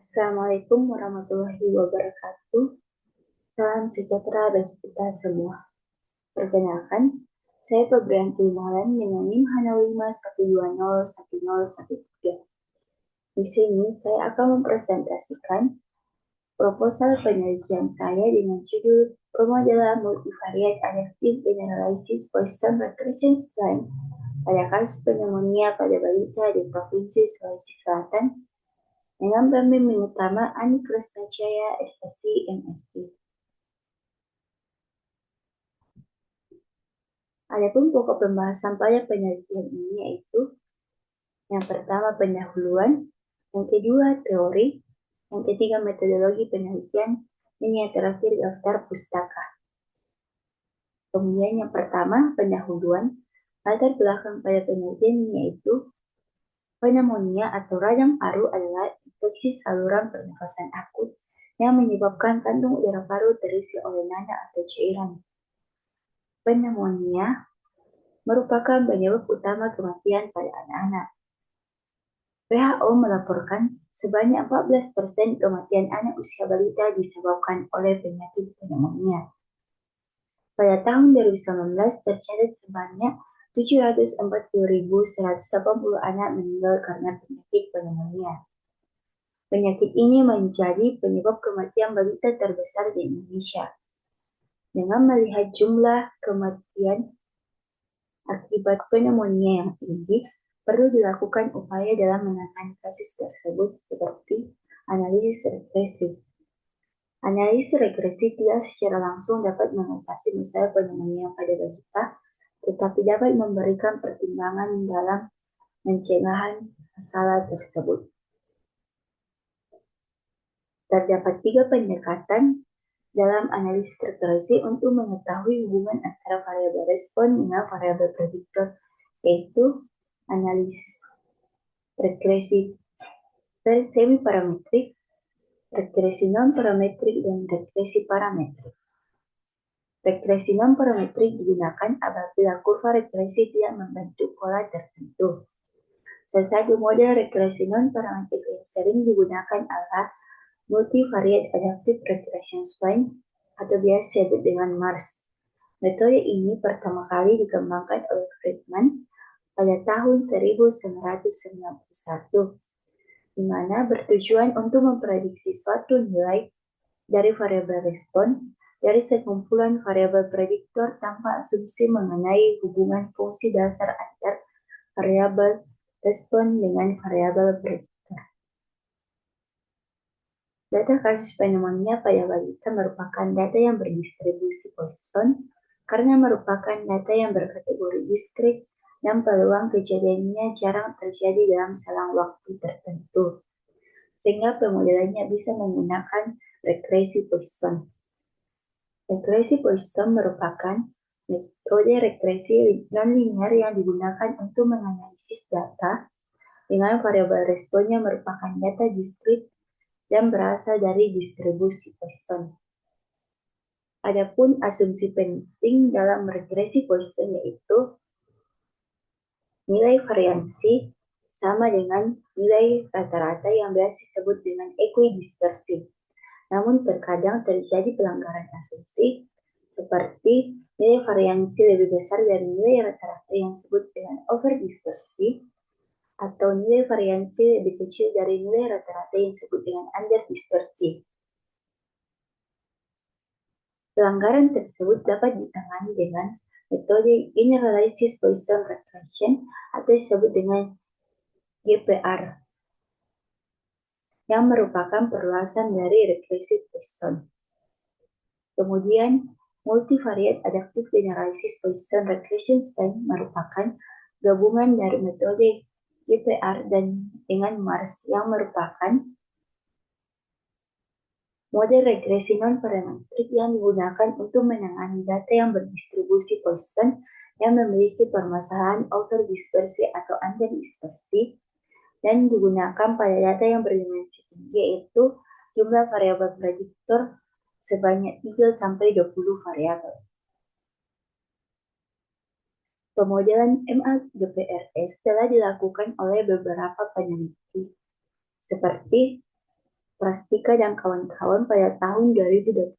Assalamualaikum warahmatullahi wabarakatuh. Salam sejahtera bagi kita semua. Perkenalkan, saya Febrianti Malen dengan NIM HANA 512010113. Di sini saya akan mempresentasikan proposal penelitian saya dengan judul Pemodelan Multivariate Adaptive Generalized Poisson Regression Plan pada kasus pneumonia pada balita di Provinsi Sulawesi Selatan dengan pembimbing utama Ani Krisnajaya, SSC, MSc. Adapun pokok pembahasan pada penelitian ini yaitu yang pertama pendahuluan, yang kedua teori, yang ketiga metodologi penelitian, dan yang terakhir daftar pustaka. Kemudian yang pertama pendahuluan, latar belakang pada penelitian ini yaitu pneumonia atau radang paru adalah infeksi saluran pernafasan akut yang menyebabkan kantung udara paru terisi oleh nanah atau cairan. Pneumonia merupakan penyebab utama kematian pada anak-anak. WHO melaporkan sebanyak 14% kematian anak usia balita disebabkan oleh penyakit pneumonia. Pada tahun 2019 tercatat sebanyak 740.180 anak meninggal karena penyakit pneumonia. Penyakit ini menjadi penyebab kematian balita terbesar di Indonesia. Dengan melihat jumlah kematian akibat pneumonia yang tinggi, perlu dilakukan upaya dalam menangani kasus tersebut seperti analisis regresi. Analisis regresi tidak secara langsung dapat mengatasi masalah pneumonia pada balita, tetapi dapat memberikan pertimbangan dalam pencegahan masalah tersebut. Terdapat 3 pendekatan dalam analisis regresi untuk mengetahui hubungan antara variabel respon dengan variabel prediktor, yaitu analisis regresi semi-parametrik, regresi non-parametrik, dan regresi parametrik. Regresi non-parametrik digunakan apabila kurva regresi tidak membentuk pola tertentu. Salah satu model regresi non-parametrik yang sering digunakan adalah Multivariate Adaptive Regression Plan atau biasa disebut dengan MARS. Metode ini pertama kali dikembangkan oleh Friedman pada tahun 1991, di mana bertujuan untuk memprediksi suatu nilai dari variabel respon dari sekumpulan variabel prediktor tanpa asumsi mengenai hubungan fungsi dasar antar variabel respon dengan variabel prediktor. Data kasus pneumonia pada balita merupakan data yang berdistribusi Poisson karena merupakan data yang berkategori diskrit dan peluang kejadiannya jarang terjadi dalam selang waktu tertentu, sehingga pemodelannya bisa menggunakan regresi Poisson. Regresi Poisson merupakan metode regresi non-linear yang digunakan untuk menganalisis data dengan variabel responnya merupakan data diskrit dan berasal dari distribusi Poisson. Adapun asumsi penting dalam regresi Poisson yaitu nilai variansi sama dengan nilai rata-rata yang biasa disebut dengan equidispersi. Namun terkadang terjadi pelanggaran asumsi seperti nilai variansi lebih besar dari nilai rata-rata yang disebut dengan overdispersi atau nilai variansi lebih kecil dari nilai rata-rata yang disebut dengan underdispersi. Pelanggaran tersebut dapat ditangani dengan metode Generalized Poisson Regression atau disebut dengan GPR, yang merupakan perluasan dari regresi Poisson. Kemudian, Multivariate Adaptive Generalized Poisson Regression Plan merupakan gabungan dari metode GPR dan dengan MARS yang merupakan model regresi non-parametrik yang digunakan untuk menangani data yang berdistribusi Poisson yang memiliki permasalahan overdispersi atau underdispersi dan digunakan pada data yang berdimensi tinggi, yaitu jumlah variabel prediktor sebanyak 3-20 variabel. Pemodelan MAGPRS telah dilakukan oleh beberapa peneliti, seperti Prastika dan kawan-kawan pada tahun 2021.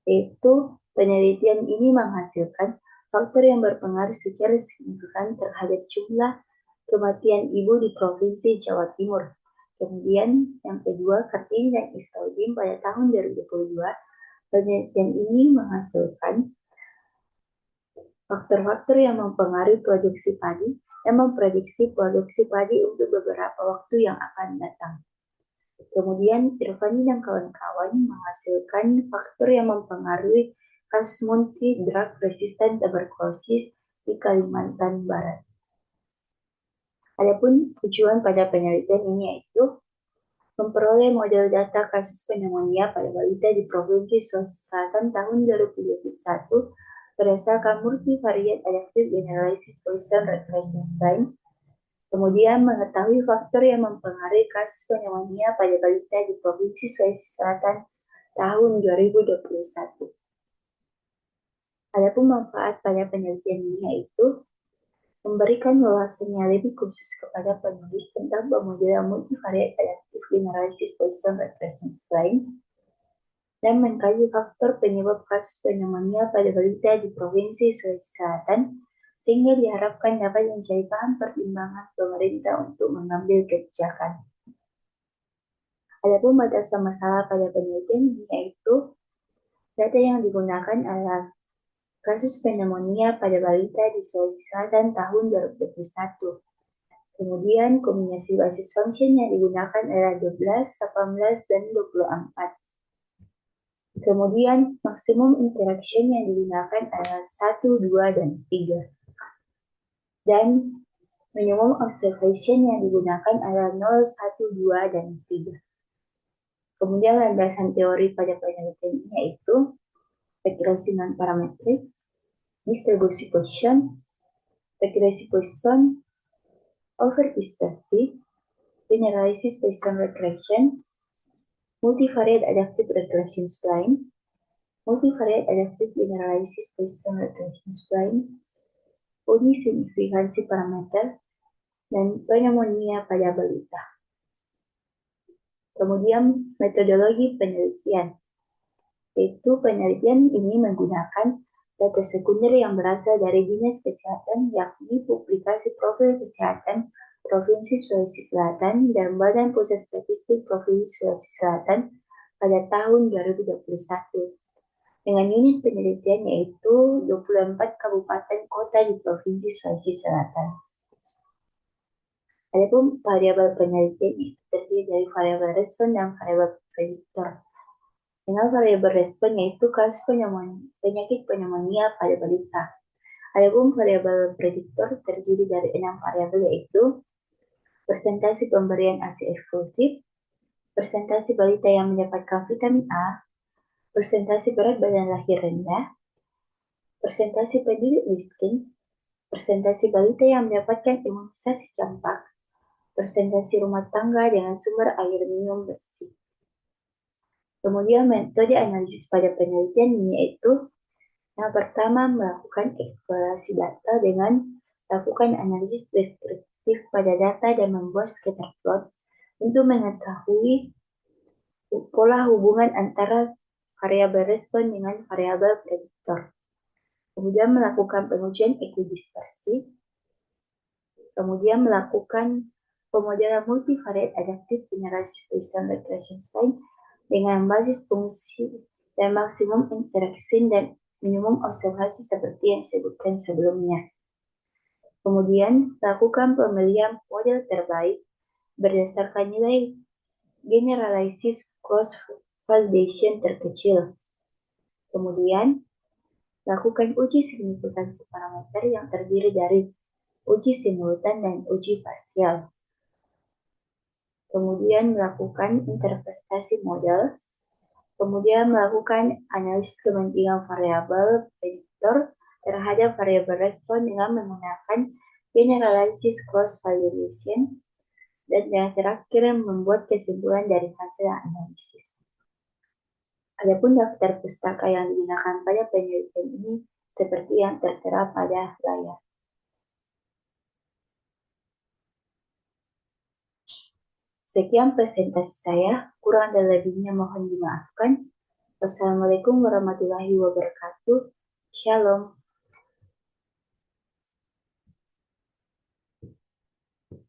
Yaitu penelitian ini menghasilkan faktor yang berpengaruh secara signifikan terhadap jumlah kematian ibu di Provinsi Jawa Timur. Kemudian yang kedua, Kartini dan Isaldin pada tahun 2022, penelitian ini menghasilkan faktor-faktor yang mempengaruhi produksi padi dan memprediksi produksi padi untuk beberapa waktu yang akan datang. Kemudian Irvani dan kawan-kawan menghasilkan faktor yang mempengaruhi kasus multi-drug resistant tuberculosis di Kalimantan Barat. Adapun tujuan pada penelitian ini yaitu memperoleh model data kasus pneumonia pada balita di Provinsi Sulawesi Selatan tahun 2021 berdasarkan multivariate adaptive generalized Poisson regression spline. Kemudian mengetahui faktor yang mempengaruhi kasus pneumonia pada balita di Provinsi Sulawesi Selatan tahun 2021. Adapun manfaat pada penelitian ini yaitu memberikan wawasan yang lebih khusus kepada penulis tentang pemodelan multivariate adaptive generalized Poisson regression spline dan mengkaji faktor penyebab kasus pneumonia pada balita di Provinsi Sulawesi Selatan sehingga diharapkan dapat menjadi bahan pertimbangan pemerintah untuk mengambil kebijakan. Adapun batasan masalah pada penelitian ini yaitu data yang digunakan adalah kasus pneumonia pada balita di Sulawesi Selatan tahun 2021. Kemudian kombinasi basis function yang digunakan adalah 12, 18, dan 24. Kemudian maksimum interaction yang digunakan adalah 1, 2, dan 3. Dan minimum observation yang digunakan adalah 0, 1, 2, dan 3. Kemudian landasan teori pada penelitian ini yaitu regresi non-parametrik, distribusi Poisson, regresi Poisson, overdispersi, generalized Poisson regression, multivariate adaptive regression spline, multivariate adaptive generalized Poisson regression spline, uji signifikansi parameter, dan pneumonia pada balita. Kemudian metodologi penelitian, yaitu penelitian ini menggunakan data sekunder yang berasal dari Dinas Kesehatan, yakni publikasi profil kesehatan Provinsi Sulawesi Selatan dan Badan Pusat Statistik Provinsi Sulawesi Selatan pada tahun 2021. Dengan unit penelitian yaitu 24 kabupaten kota di Provinsi Sulawesi Selatan. Adapun variabel penelitian itu terdiri dari variabel respon dan variabel prediktor. Dengan variabel respon yaitu kasus penyakit pneumonia pada balita. Adapun variabel prediktor terdiri dari 6 variabel yaitu persentase pemberian ASI eksklusif, persentase balita yang mendapatkan vitamin A, persentase berat badan lahir rendah, persentase penduduk miskin, persentase balita yang mendapatkan imunisasi campak, persentase rumah tangga dengan sumber air minum bersih. Kemudian metode analisis pada penelitian ini yaitu yang pertama melakukan eksplorasi data dengan melakukan analisis deskriptif pada data dan membuat scatter plot untuk mengetahui pola hubungan antara variabel respon dengan variabel prediktor. Kemudian melakukan pengujian equidispersi. Kemudian melakukan pemodelan multivariate adaptive generalized Poisson regression spline dengan basis fungsi dan maksimum interaction dan minimum observasi seperti yang disebutkan sebelumnya. Kemudian lakukan pemilihan model terbaik berdasarkan nilai generalized cross validation terkecil. Kemudian lakukan uji signifikansi parameter yang terdiri dari uji simultan dan uji parsial. Kemudian melakukan interpretasi model. Kemudian melakukan analisis kepentingan variabel prediktor terhadap variabel respon dengan menggunakan generalized cross validation. Dan yang terakhir membuat kesimpulan dari hasil analisis. Adapun daftar pustaka yang digunakan pada penelitian ini seperti yang tertera pada layar. Sekian presentasi saya, kurang dan lebihnya mohon dimaafkan. Wassalamualaikum warahmatullahi wabarakatuh. Shalom.